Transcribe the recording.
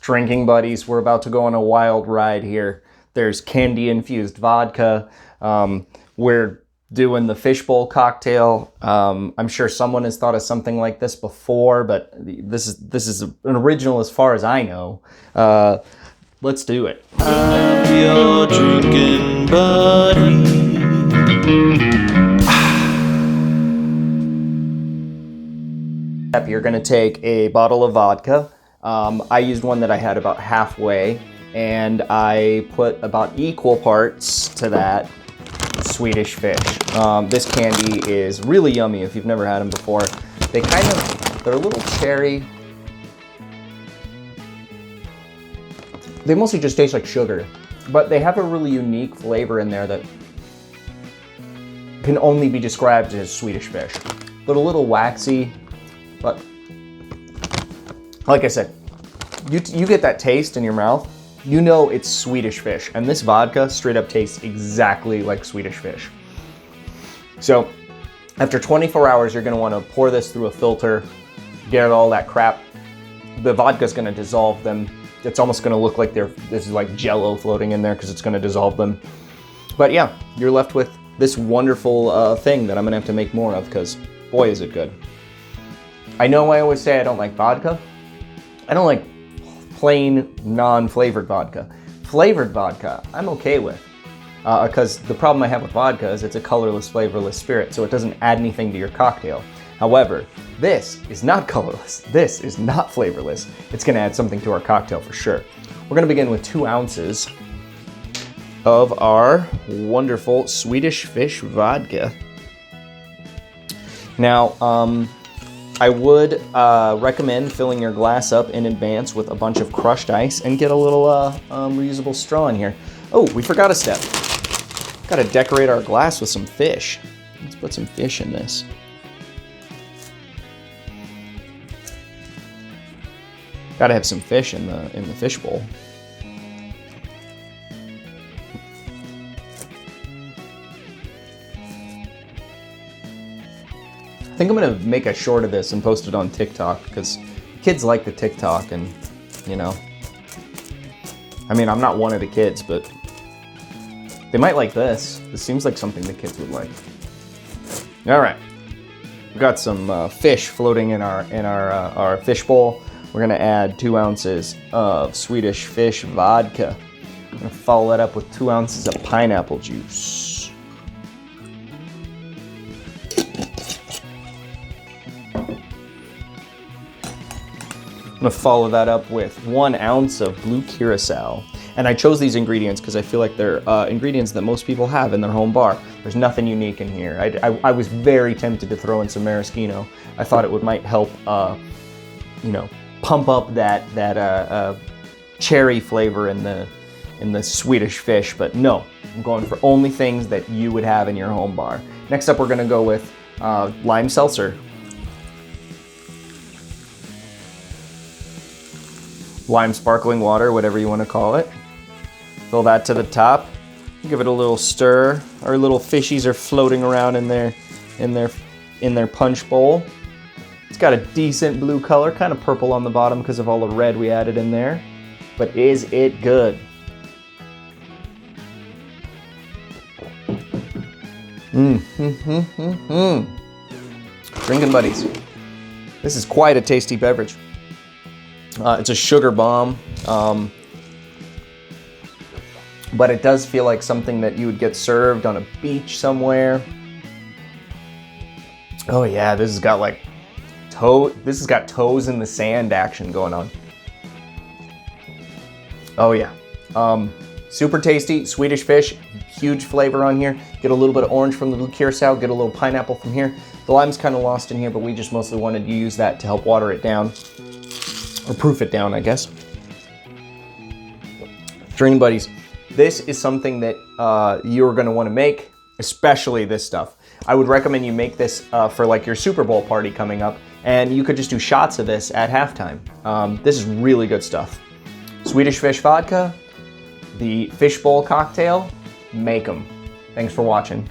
Drinking buddies, we're about to go on a wild ride here. There's candy-infused vodka. We're doing the fishbowl cocktail. I'm sure someone has thought of something like this before, but this is an original as far as I know. Let's do it. I'm your drinking buddy. You're gonna take a bottle of vodka. I used one that I had about halfway, and I put about equal parts to that Swedish fish. This candy is really yummy if you've never had them before. They're a little cherry. They mostly just taste like sugar, but they have a really unique flavor in there that can only be described as Swedish fish. But a little waxy, but like I said, you get that taste in your mouth, you know it's Swedish fish, and this vodka straight up tastes exactly like Swedish fish. So after 24 hours, you're gonna wanna pour this through a filter, get all that crap. The vodka's gonna dissolve them. It's almost gonna look like this is like Jello floating in there because it's gonna dissolve them. But yeah, you're left with this wonderful thing that I'm gonna have to make more of because boy is it good. I know I always say I don't like vodka. I don't like plain non-flavored vodka. Flavored vodka, I'm okay with. Because the problem I have with vodka is it's a colorless, flavorless spirit, so it doesn't add anything to your cocktail. However, this is not colorless. This is not flavorless. It's gonna add something to our cocktail for sure. We're gonna begin with 2 ounces of our wonderful Swedish fish vodka. Now, I would recommend filling your glass up in advance with a bunch of crushed ice and get a little reusable straw in here. Oh, we forgot a step. Gotta decorate our glass with some fish. Let's put some fish in this. Gotta have some fish in the fish bowl. I think I'm gonna make a short of this and post it on TikTok because kids like the TikTok, and you know, I mean, I'm not one of the kids, but they might like this. This seems like something the kids would like. All right, we've got some fish floating in our fish bowl. We're gonna add 2 ounces of Swedish fish vodka. I'm gonna follow that up with 2 ounces of pineapple juice. I'm gonna follow that up with 1 ounce of blue curacao. And I chose these ingredients because I feel like they're ingredients that most people have in their home bar. There's nothing unique in here. I was very tempted to throw in some maraschino. I thought it might help, you know, pump up that cherry flavor in the Swedish fish, but no, I'm going for only things that you would have in your home bar. Next up, we're gonna go with lime seltzer. Lime sparkling water, whatever you want to call it. Fill that to the top. Give it a little stir. Our little fishies are floating around in their punch bowl. It's got a decent blue color, kind of purple on the bottom because of all the red we added in there. But is it good? Drinking buddies. This is quite a tasty beverage. It's a sugar bomb, but it does feel like something that you would get served on a beach somewhere. Oh yeah, this has got like this has got toes in the sand action going on. Oh yeah, super tasty Swedish fish, huge flavor on here. Get a little bit of orange from the blue curacao, get a little pineapple from here. The lime's kind of lost in here, but we just mostly wanted to use that to help water it down. Or proof it down, I guess. Drinking buddies, this is something that you're gonna wanna make, especially this stuff. I would recommend you make this for like your Super Bowl party coming up, and you could just do shots of this at halftime. This is really good stuff. Swedish fish vodka, the fishbowl cocktail, make them. Thanks for watching.